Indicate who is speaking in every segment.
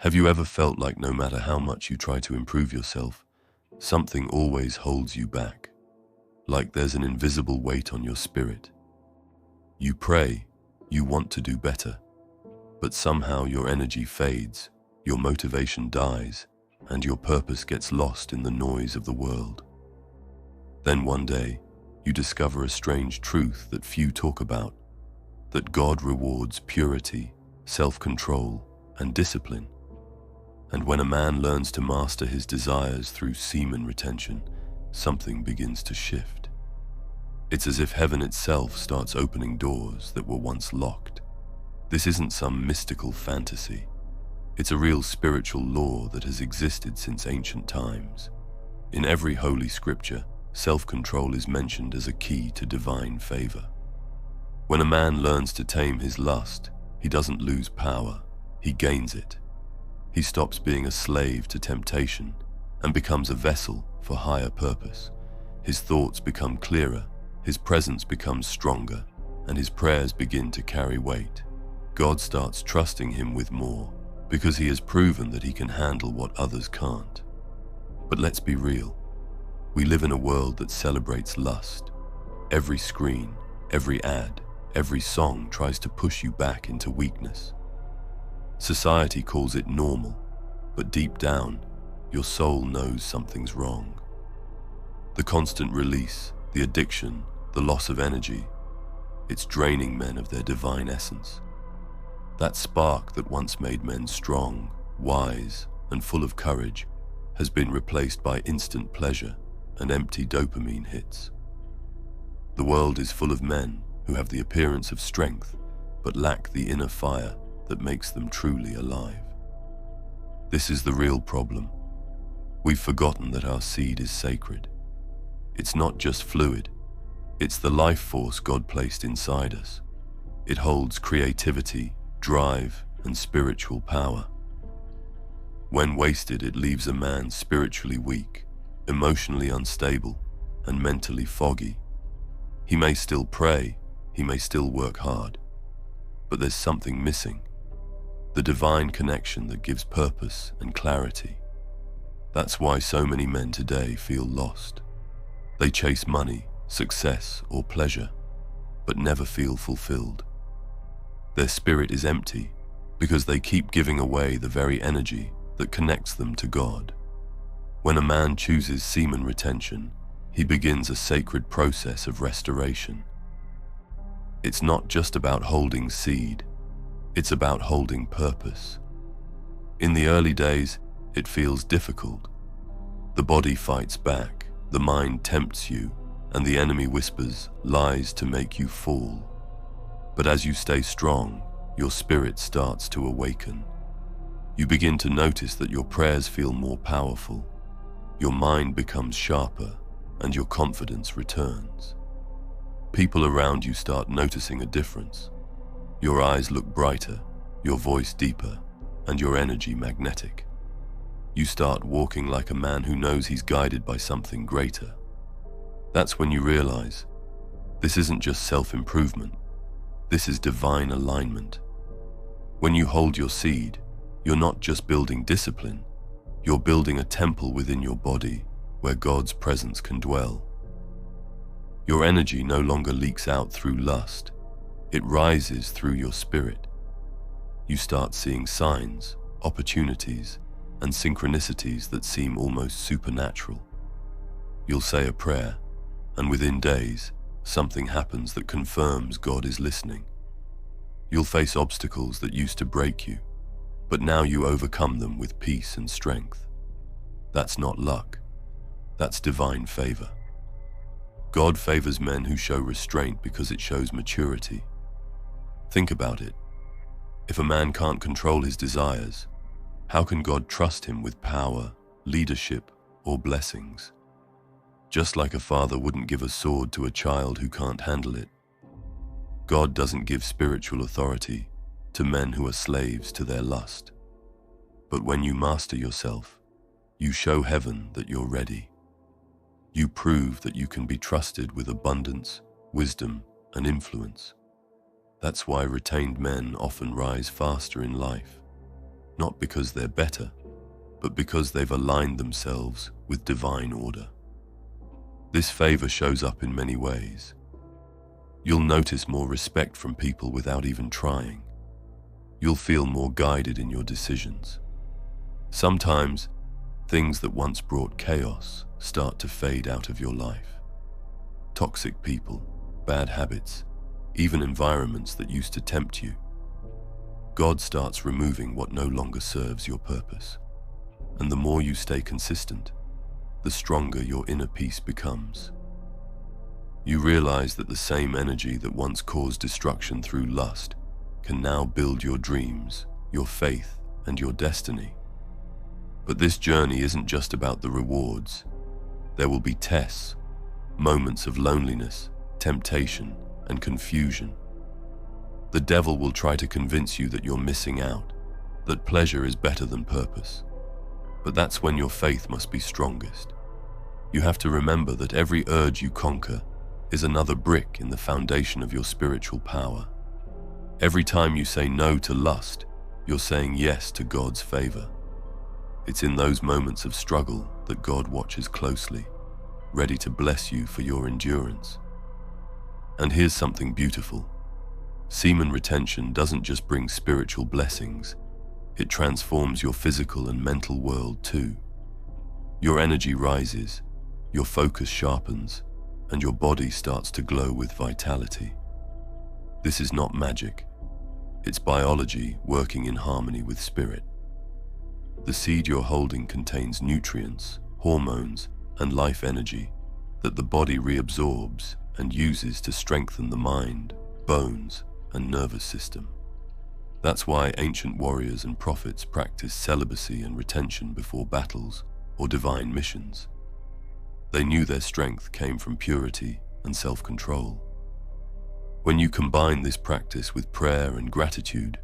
Speaker 1: Have you ever felt like no matter how much you try to improve yourself, something always holds you back? Like there's an invisible weight on your spirit. You pray, you want to do better, but somehow your energy fades, your motivation dies, and your purpose gets lost in the noise of the world. Then one day, you discover a strange truth that few talk about, that God rewards purity, self-control, and discipline. And when a man learns to master his desires through semen retention, something begins to shift. It's as if heaven itself starts opening doors that were once locked. This isn't some mystical fantasy. It's a real spiritual law that has existed since ancient times. In every holy scripture, self-control is mentioned as a key to divine favor. When a man learns to tame his lust, he doesn't lose power, he gains it. He stops being a slave to temptation and becomes a vessel for higher purpose. His thoughts become clearer, his presence becomes stronger, and his prayers begin to carry weight. God starts trusting him with more because he has proven that he can handle what others can't. But let's be real. We live in a world that celebrates lust. Every screen, every ad, every song tries to push you back into weakness. Society calls it normal, but deep down, your soul knows something's wrong. The constant release, the addiction, the loss of energy, it's draining men of their divine essence. That spark that once made men strong, wise, and full of courage has been replaced by instant pleasure and empty dopamine hits. The world is full of men who have the appearance of strength but lack the inner fire that makes them truly alive. This is the real problem. We've forgotten that our seed is sacred. It's not just fluid, it's the life force God placed inside us. It holds creativity, drive, and spiritual power. When wasted, it leaves a man spiritually weak, emotionally unstable, and mentally foggy. He may still pray, he may still work hard, but there's something missing. The divine connection that gives purpose and clarity. That's why so many men today feel lost. They chase money, success, or pleasure, but never feel fulfilled. Their spirit is empty because they keep giving away the very energy that connects them to God. When a man chooses semen retention, he begins a sacred process of restoration. It's not just about holding seed, it's about holding purpose. In the early days, it feels difficult. The body fights back, the mind tempts you, and the enemy whispers lies to make you fall. But as you stay strong, your spirit starts to awaken. You begin to notice that your prayers feel more powerful, your mind becomes sharper, and your confidence returns. People around you start noticing a difference. Your eyes look brighter, your voice deeper, and your energy magnetic. You start walking like a man who knows he's guided by something greater. That's when you realize, this isn't just self-improvement, this is divine alignment. When you hold your seed, you're not just building discipline, you're building a temple within your body where God's presence can dwell. Your energy no longer leaks out through lust, it rises through your spirit. You start seeing signs, opportunities, and synchronicities that seem almost supernatural. You'll say a prayer, and within days, something happens that confirms God is listening. You'll face obstacles that used to break you, but now you overcome them with peace and strength. That's not luck, that's divine favor. God favors men who show restraint because it shows maturity. Think about it. If a man can't control his desires, how can God trust him with power, leadership, or blessings? Just like a father wouldn't give a sword to a child who can't handle it, God doesn't give spiritual authority to men who are slaves to their lust. But when you master yourself, you show heaven that you're ready. You prove that you can be trusted with abundance, wisdom, and influence. That's why retained men often rise faster in life. not because they're better, but because they've aligned themselves with divine order. This favor shows up in many ways. You'll notice more respect from people without even trying. You'll feel more guided in your decisions. Sometimes, things that once brought chaos start to fade out of your life. Toxic people, bad habits, even environments that used to tempt you. God starts removing what no longer serves your purpose. And the more you stay consistent, the stronger your inner peace becomes. You realize that the same energy that once caused destruction through lust can now build your dreams, your faith, and your destiny. But this journey isn't just about the rewards. There will be tests, moments of loneliness, temptation, and confusion. The devil will try to convince you that you're missing out, that pleasure is better than purpose. But that's when your faith must be strongest. You have to remember that every urge you conquer is another brick in the foundation of your spiritual power. Every time you say no to lust, you're saying yes to God's favor. It's in those moments of struggle that God watches closely, ready to bless you for your endurance. And here's something beautiful. Semen retention doesn't just bring spiritual blessings, it transforms your physical and mental world too. Your energy rises, your focus sharpens, and your body starts to glow with vitality. This is not magic. It's biology working in harmony with spirit. The seed you're holding contains nutrients, hormones, and life energy that the body reabsorbs and uses to strengthen the mind, bones, and nervous system. That's why ancient warriors and prophets practiced celibacy and retention before battles or divine missions. They knew their strength came from purity and self-control. When you combine this practice with prayer and gratitude,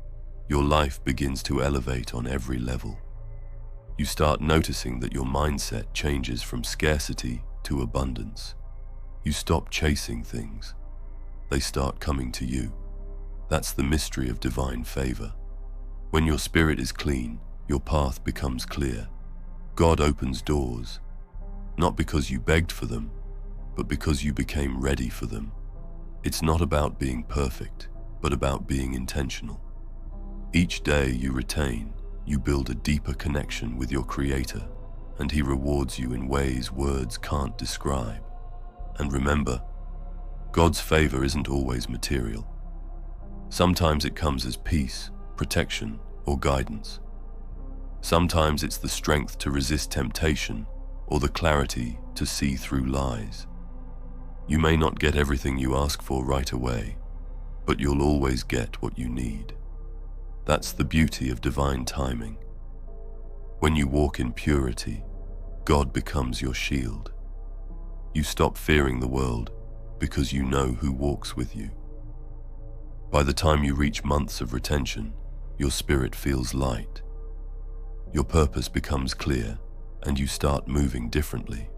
Speaker 1: your life begins to elevate on every level. You start noticing that your mindset changes from scarcity to abundance. You stop chasing things. They start coming to you. That's the mystery of divine favor. When your spirit is clean, your path becomes clear. God opens doors, not because you begged for them, but because you became ready for them. It's not about being perfect, but about being intentional. Each day you retain, you build a deeper connection with your Creator, and He rewards you in ways words can't describe. And remember, God's favor isn't always material. Sometimes it comes as peace, protection, or guidance. Sometimes it's the strength to resist temptation or the clarity to see through lies. You may not get everything you ask for right away, but you'll always get what you need. That's the beauty of divine timing. When you walk in purity, God becomes your shield. You stop fearing the world because you know who walks with you. By the time you reach months of retention, your spirit feels light. Your purpose becomes clear, and you start moving differently.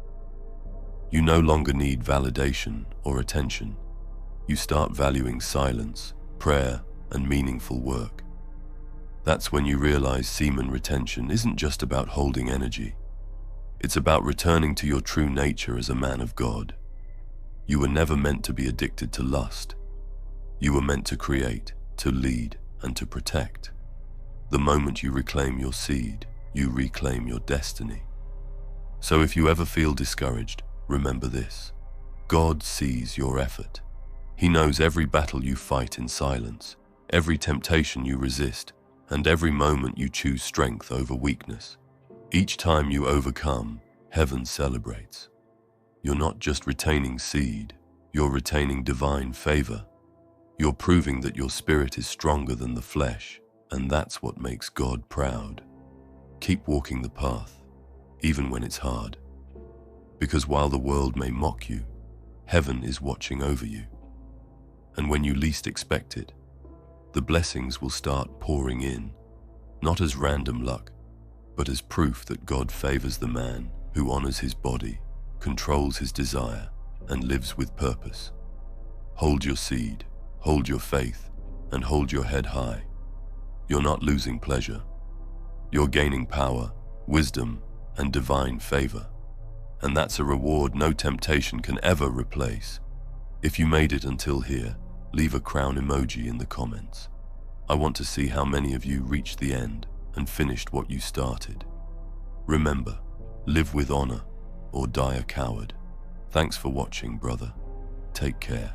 Speaker 1: You no longer need validation or attention. You start valuing silence, prayer, and meaningful work. That's when you realize semen retention isn't just about holding energy. It's about returning to your true nature as a man of God. You were never meant to be addicted to lust. You were meant to create, to lead, and to protect. The moment you reclaim your seed, you reclaim your destiny. So if you ever feel discouraged, remember this. God sees your effort. He knows every battle you fight in silence, every temptation you resist, and every moment you choose strength over weakness. Each time you overcome, heaven celebrates. You're not just retaining seed, you're retaining divine favor. You're proving that your spirit is stronger than the flesh, and that's what makes God proud. Keep walking the path, even when it's hard. Because while the world may mock you, heaven is watching over you. And when you least expect it, the blessings will start pouring in, not as random luck, but as proof that God favors the man who honors his body, controls his desire, and lives with purpose. Hold your seed, hold your faith, and hold your head high. You're not losing pleasure. You're gaining power, wisdom, and divine favor. And that's a reward no temptation can ever replace. If you made it until here, leave a crown emoji in the comments. I want to see how many of you reached the end and finished what you started. Remember, live with honor or die a coward. Thanks for watching, brother. Take care.